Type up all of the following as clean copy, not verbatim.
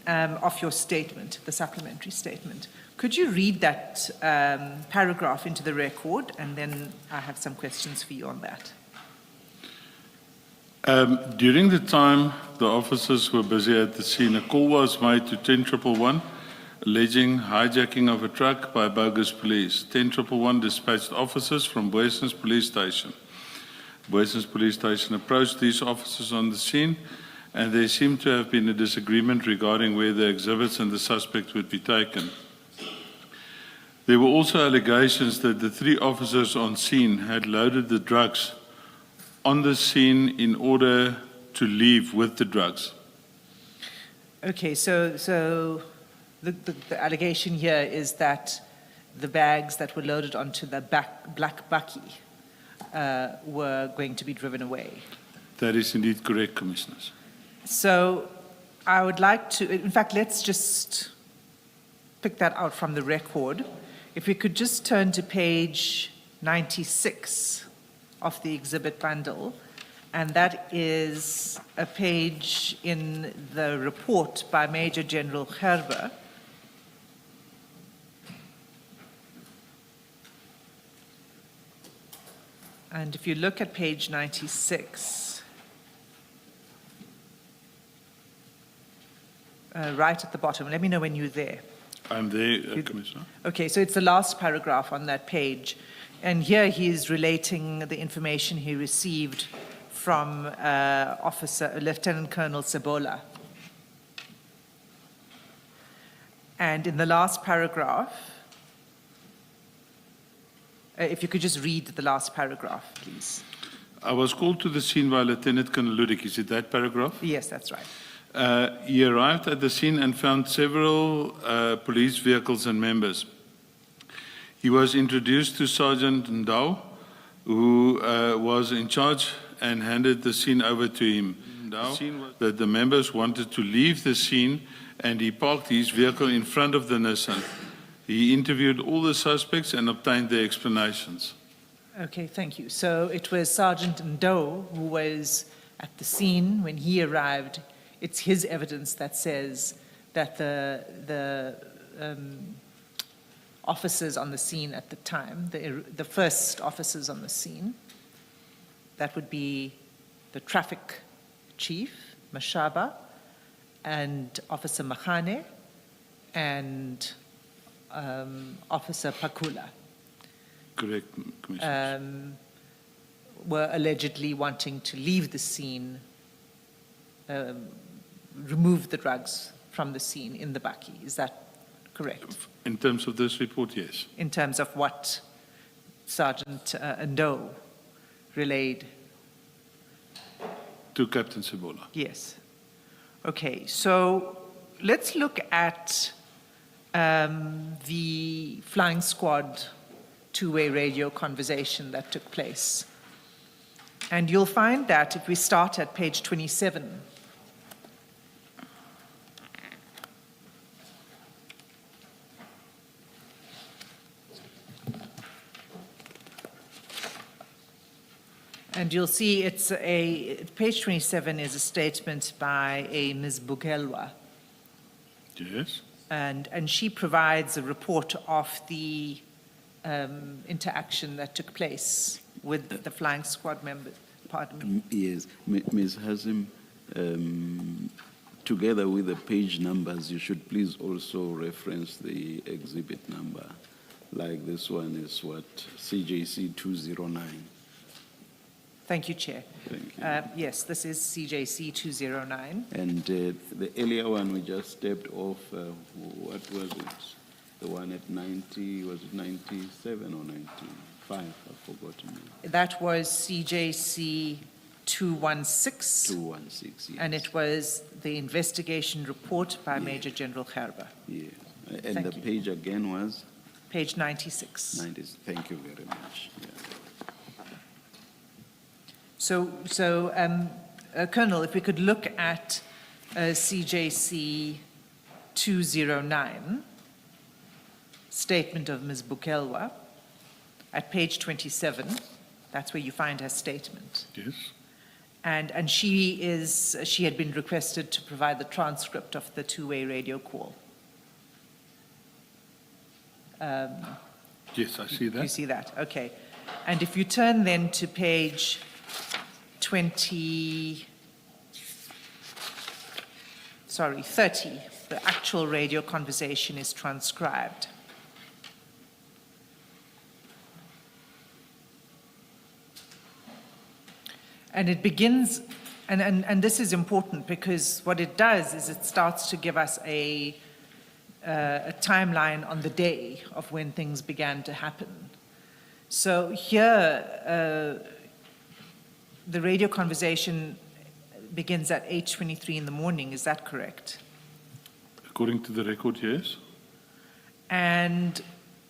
of your statement, the supplementary statement. Could you read that paragraph into the record, and then I have some questions for you on that. During the time the officers were busy at the scene, a call was made to 10111 alleging hijacking of a truck by bogus police. 10111 dispatched officers from Boysens Police Station. Boysens Police Station approached these officers on the scene, and there seemed to have been a disagreement regarding where the exhibits and the suspect would be taken. There were also allegations that the 3 officers on scene had loaded the drugs on the scene in order to leave with the drugs. Okay, so the allegation here is that the bags that were loaded onto the black bakkie were going to be driven away. That is indeed correct, Commissioners. So I would like to, in fact, let's just pick that out from the record. If we could just turn to page 96 of the exhibit bundle, and that is a page in the report by Major General Gerber. And if you look at page 96, right at the bottom, let me know when you're there. I'm there, Commissioner. Okay, so it's the last paragraph on that page. And here he is relating the information he received from Lieutenant Colonel Sebola. And in the last paragraph, if you could just read the last paragraph, please. I was called to the scene by Lieutenant Colonel Ludik. Is it that paragraph? Yes, that's right. He arrived at the scene and found several police vehicles and members. He was introduced to Sergeant Ndau, who was in charge, and handed the scene over to him. Ndau, that the members wanted to leave the scene, and he parked his vehicle in front of the Nissan. He interviewed all the suspects and obtained their explanations. Okay, thank you. So it was Sergeant Ndau who was at the scene when he arrived. It's his evidence that says that the officers on the scene at the time, the first officers on the scene, that would be the traffic chief, Mashaba, and Officer Mahane, and Officer Pakula. Correct, Commissioner. Were allegedly wanting to leave the scene, remove the drugs from the scene in the bakkie. Is that correct? In terms of this report, yes. In terms of what Sergeant Ndau relayed? To Captain Sebola. Yes. Okay, so let's look at the flying squad two-way radio conversation that took place. And you'll find that if we start at page 27, and you'll see page 27 is a statement by a Ms. Bugelwa. Yes. And she provides a report of the interaction that took place with the flying squad members. Pardon me. Yes, Ms. Hazim, together with the page numbers, you should please also reference the exhibit number. Like this one is what, CJC 209. Thank you, Chair. Thank you. Yes, this is CJC 209. And the earlier one we just stepped off, what was it? The one at 90, was it 97 or 95? I've forgotten. That was CJC 216. 216, yes. And it was the investigation report by Major General Gerber. Yes. And Thank the you. page again was? Page 96. 90. Thank you very much. Yeah. Colonel, if we could look at CJC 209, statement of Ms. Bukelwa, at page 27, that's where you find her statement. Yes. And she had been requested to provide the transcript of the two-way radio call. Yes, I see You that. see that, okay. And if you turn then to page 30, the actual radio conversation is transcribed. And it begins, and this is important because what it does is it starts to give us a timeline on the day of when things began to happen. So here, the radio conversation begins at 8:23 in the morning, is that correct? According to the record, yes. And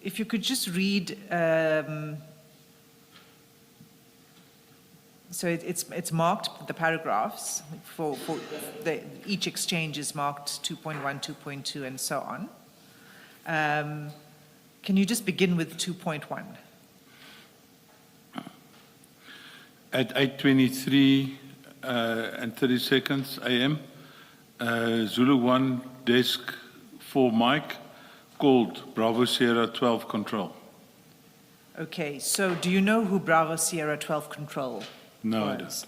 if you could just read, so it's marked, the paragraphs, each exchange is marked 2.1, 2.2, and so on. Can you just begin with 2.1? At 8:23 and 30 seconds a.m., Zulu 1 desk 4 Mike called Bravo Sierra 12 Control. Okay, so do you know who Bravo Sierra 12 Control No, I was?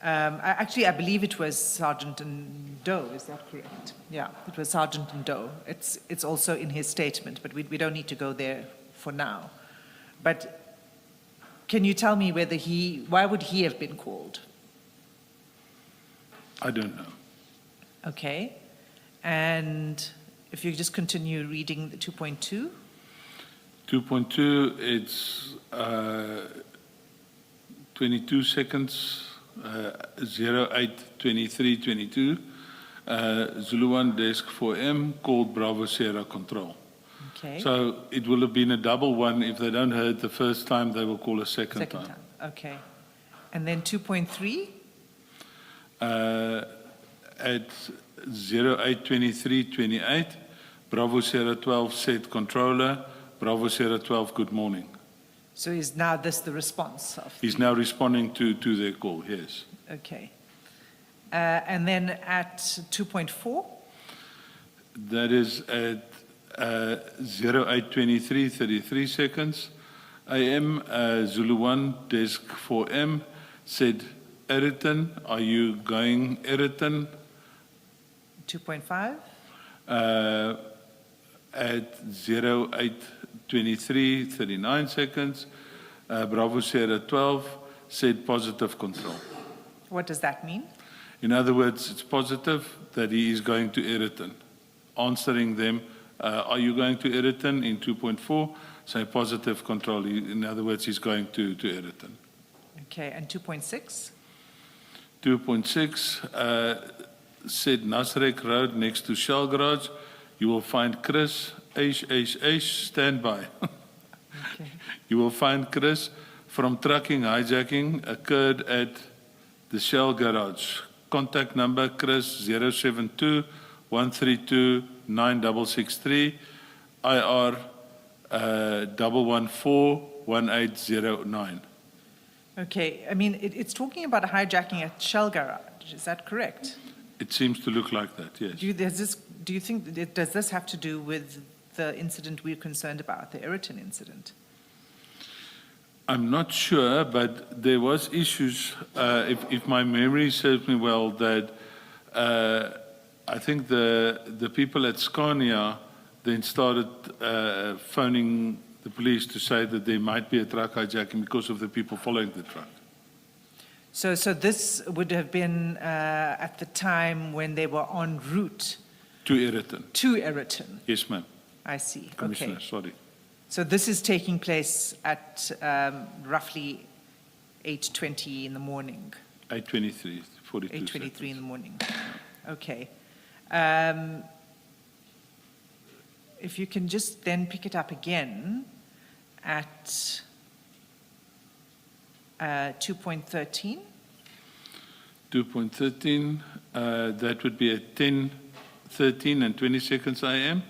don't. I believe it was Sergeant Doe, is that correct? Yeah, it was Sergeant Doe. It's also in his statement, but we don't need to go there for now. But can you tell me why would he have been called? I don't know. Okay, and if you just continue reading the 2.2. 2.2, it's 22 seconds, 08:23:22. Zulu 1 desk 4M called Bravo Sierra Control. Okay. So it will have been a double one. If they don't hear it the first time, they will call a second time. Okay. And then 2.3? At 08:23:28, Bravo Sierra 12 said controller, Bravo Sierra 12, good morning. So is now this the response of? He's now responding to their call, yes. Okay. And then at 2.4? That is at 08:23:33 seconds AM, Zulu 1 desk 4M said, Eriton, are you going Eriton? 2.5? At 08:23:39 seconds, Bravo Sierra 12 said positive control. What does that mean? In other words, it's positive that he is going to Eriton. Answering them, are you going to Eriton in 2.4? Say positive control. In other words, he's going to Eriton. Okay, and 2.6? 2.6 said Nasrek Road next to Shell Garage. You will find Chris, stand by. Okay. You will find Chris from trucking hijacking occurred at the Shell Garage. Contact number Chris 072 132 9663 IR 114 1809. Okay, I mean, it's talking about hijacking at Shell Garage, is that correct? It seems to look like that, yes. Do you think, does this have to do with the incident we're concerned about, the Eriton incident? I'm not sure, but there was issues, if my memory serves me well, that I think the people at Scania then started phoning the police to say that there might be a truck hijacking because of the people following the truck. So this would have been at the time when they were en route To Eriton. to Eriton. Yes, ma'am. I see. Commissioner, Okay. sorry. So this is taking place at roughly 8:20 in the morning. 8:23, 42 8:23 in the morning. Okay. If you can just then pick it up again at 2.13. 2.13, that would be at 10:13 and 20 seconds AM.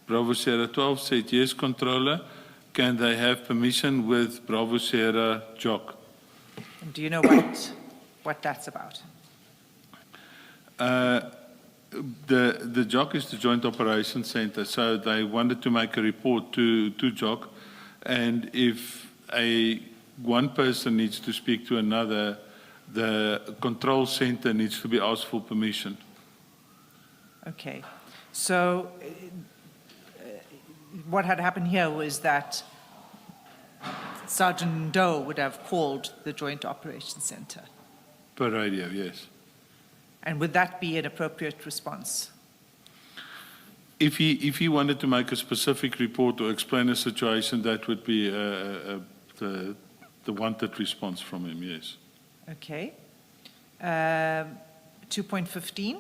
Bravo Sierra 12 said, yes, controller. Can they have permission with Bravo Sierra Jock? And do you know what that's about. The JOC is the Joint Operations Center, so they wanted to make a report to JOC, and if one person needs to speak to another, the control center needs to be asked for permission. Okay. So what had happened here was that Sergeant Doe would have called the Joint Operations Center. Per radio, yes. And would that be an appropriate response? If he wanted to make a specific report or explain a situation, that would be the wanted response from him, yes. Okay. 2.15.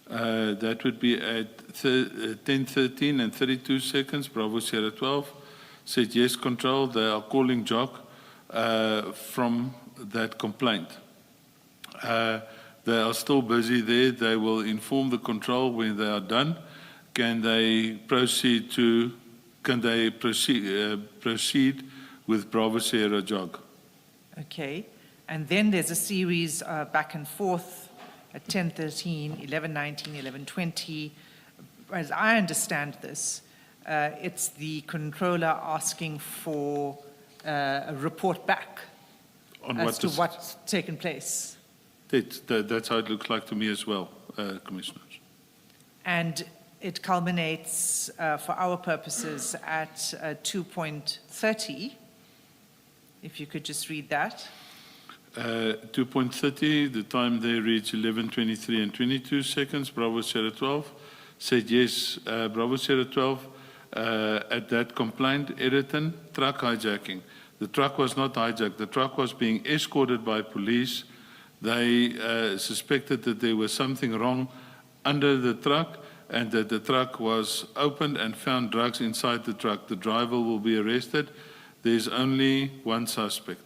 That would be at 10:13 and 32 seconds, Bravo Sierra 12. Said, yes, control, they are calling JOC from that complaint. They are still busy there. They will inform the control when they are done. Can they proceed with Bravo Sierra JOC? Okay. And then there's a series back and forth at 10:13, 11:19, 11:20. As I understand this, it's the controller asking for a report back On as to what's taken place. That's how it looks like to me as well, Commissioners. And it culminates, for our purposes, at 2.30. If you could just read that. 2.30, the time they reach 11:23 and 22 seconds, Bravo Sierra 12. Said, yes, Bravo Sierra 12, at that complaint, Editon, truck hijacking. The truck was not hijacked. The truck was being escorted by police. They suspected that there was something wrong under the truck and that the truck was opened and found drugs inside the truck. The driver will be arrested. There's only one suspect.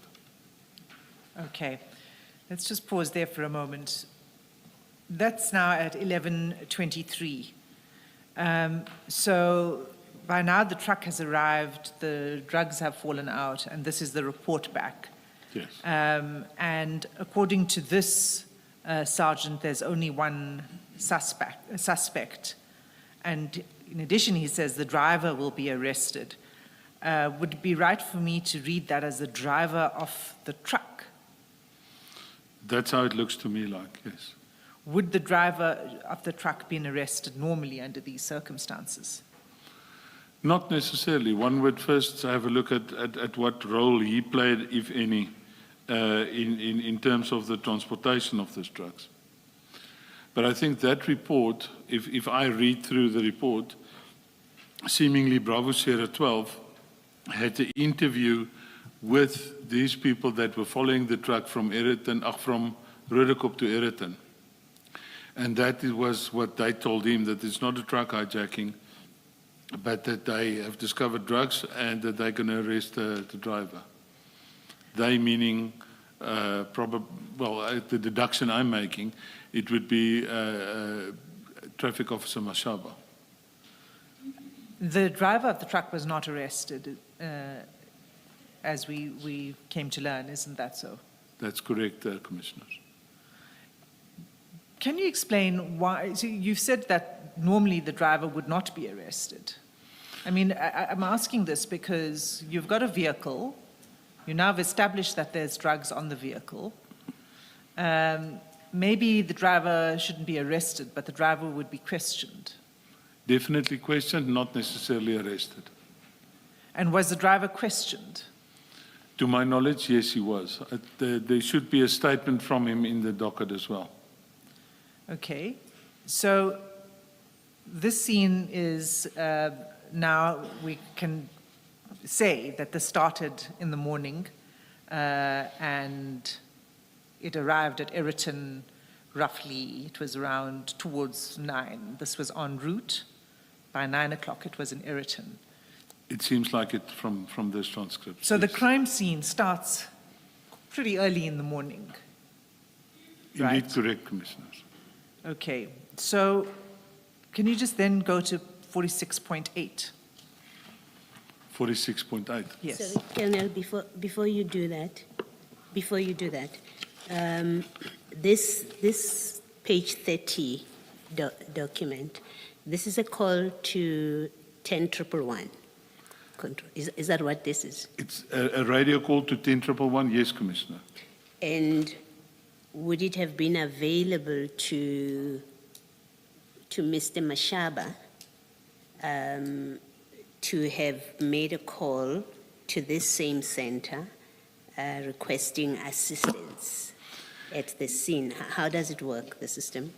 Okay. Let's just pause there for a moment. That's now at 11:23. So by now the truck has arrived, the drugs have fallen out, and this is the report back. Yes. And according to this sergeant, there's only one suspect. And in addition, he says the driver will be arrested. Would it be right for me to read that as the driver of the truck? That's how it looks to me like, yes. Would the driver of the truck be arrested normally under these circumstances? Not necessarily. One would first have a look at what role he played, if any, in terms of the transportation of these drugs. But I think that report, if I read through the report, seemingly Bravo Sierra 12 had an interview with these people that were following the truck from from Rudekop to Eriton. And that was what they told him, that it's not a truck hijacking, but that they have discovered drugs and that they're going to arrest the driver. They meaning, the deduction I'm making, it would be Traffic Officer Mashaba. The driver of the truck was not arrested, as we came to learn, isn't that so? That's correct, Commissioners. Can you explain why? So you've said that normally the driver would not be arrested. I mean, I'm asking this because you've got a vehicle. You now have established that there's drugs on the vehicle. Maybe the driver shouldn't be arrested, but the driver would be questioned. Definitely questioned, not necessarily arrested. And was the driver questioned? To my knowledge, yes, he was. There should be a statement from him in the docket as well. Okay. So this scene is, now we can say that this started in the morning and it arrived at Eriton roughly, it was around towards 9. This was en route. By 9 o'clock, it was in Eriton. It seems like it from this transcript. So yes. the crime scene starts pretty early in the morning. Indeed, right? Correct, Commissioners. Okay. So can you just then go to 46.8? 46.8. Yes. Sorry, Colonel, before you do that, This page 30 document, this is a call to 10111. Is that what this is? It's a radio call to 10111, yes, Commissioner. And would it have been available to Mr. Mashaba to have made a call to this same center requesting assistance at the scene? How does it work, the system?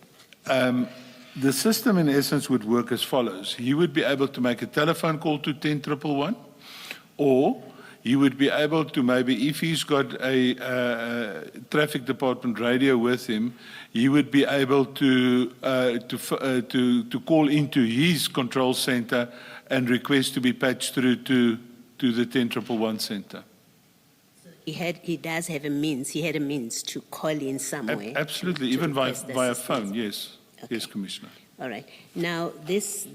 The system, in essence, would work as follows. He would be able to make a telephone call to 10111, or he would be able to maybe, if he's got a traffic department radio with him, he would be able to call into his control center and request to be patched through to the 10111 center. He does have a means. He had a means to call in somewhere. Absolutely, to even via request phone, assistance. yes. Okay. Yes, Commissioner. All right. Now, this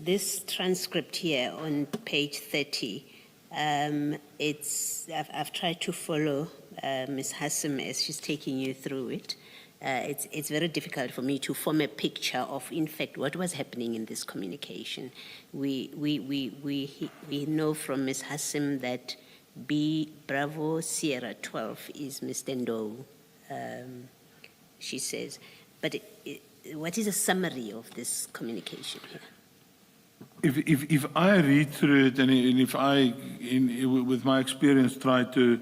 transcript here on page 30, I've tried to follow Ms. Hassim as she's taking you through it. It's very difficult for me to form a picture of, in fact, what was happening in this communication. We know from Ms. Hassim that B Bravo Sierra 12 is Mr. Ndou, she says. But what is a summary of this communication here? If I read through it and if I, with my experience, try to,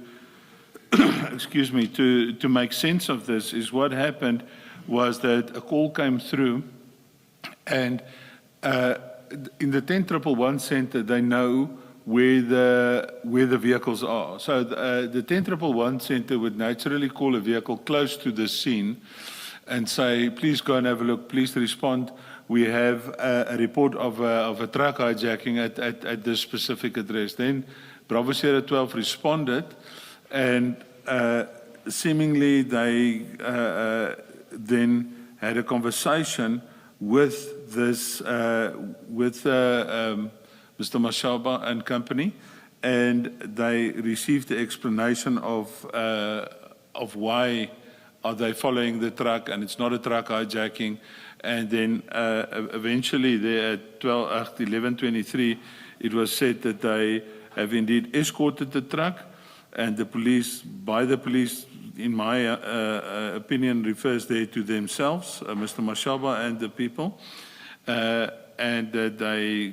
excuse me, to make sense of this, is what happened was that a call came through, and in the 10111 center, they know where the vehicles are. So the 10111 center would naturally call a vehicle close to the scene and say, please go and have a look, please respond. We have a report of a truck hijacking at this specific address. Then Bravo Sierra 12 responded, and seemingly they then had a conversation with this, Mr. Mashaba and company, and they received the explanation of why are they following the truck, and it's not a truck hijacking. And then eventually there at 11:23, it was said that they have indeed escorted the truck, and the police, in my opinion, refers there to themselves, Mr. Mashaba and the people, and that they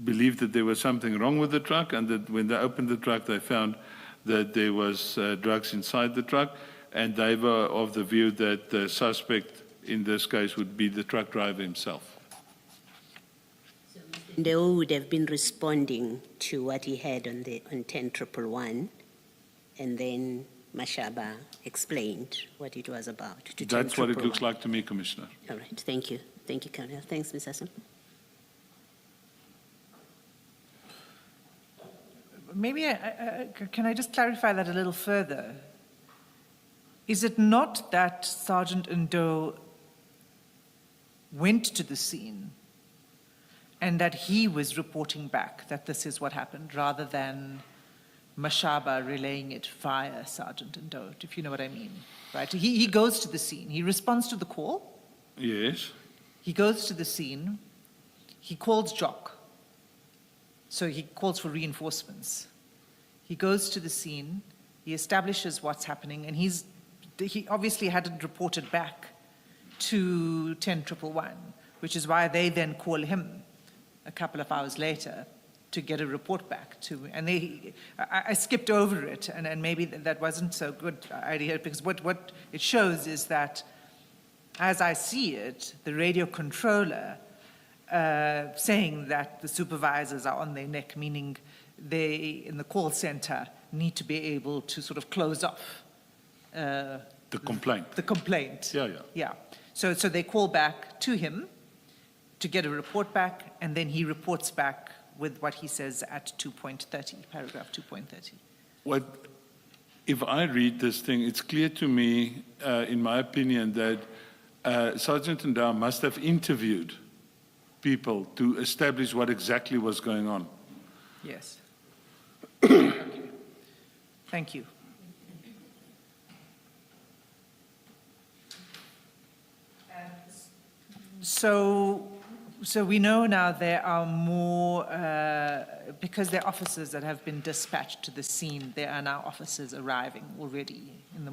believed that there was something wrong with the truck, and that when they opened the truck, they found that there was drugs inside the truck, and they were of the view that the suspect in this case would be the truck driver himself. So Mr. Ndeu would have been responding to what he had on 10111, and then Mashaba explained what it was about. That's what it looks like to me, Commissioner. All right, thank you. Thank you, Colonel. Thanks, Ms. Hassan. Maybe, can I just clarify that a little further? Is it not that Sergeant Ndou went to the scene and that he was reporting back that this is what happened, rather than Mashaba relaying it via Sergeant Ndou, if you know what I mean, right? He goes to the scene, he responds to the call. Yes. He goes to the scene, he calls Jock, so he calls for reinforcements. He goes to the scene, he establishes what's happening, and he obviously hadn't reported back to 10111, which is why they then call him a couple of hours later to get a report back to, and I skipped over it, and maybe that wasn't so good idea, because what it shows is that, as I see it, the radio controller saying that the supervisors are on their neck, meaning they, in the call center, need to be able to sort of close off The complaint. the complaint. Yeah. So they call back to him to get a report back, and then he reports back with what he says at 2.30, paragraph 2.30. If I read this thing, it's clear to me, in my opinion, that Sergeant Ndou must have interviewed people to establish what exactly was going on. Yes. Thank you. So we know now there are more, because there are officers that have been dispatched to the scene, there are now officers arriving already in the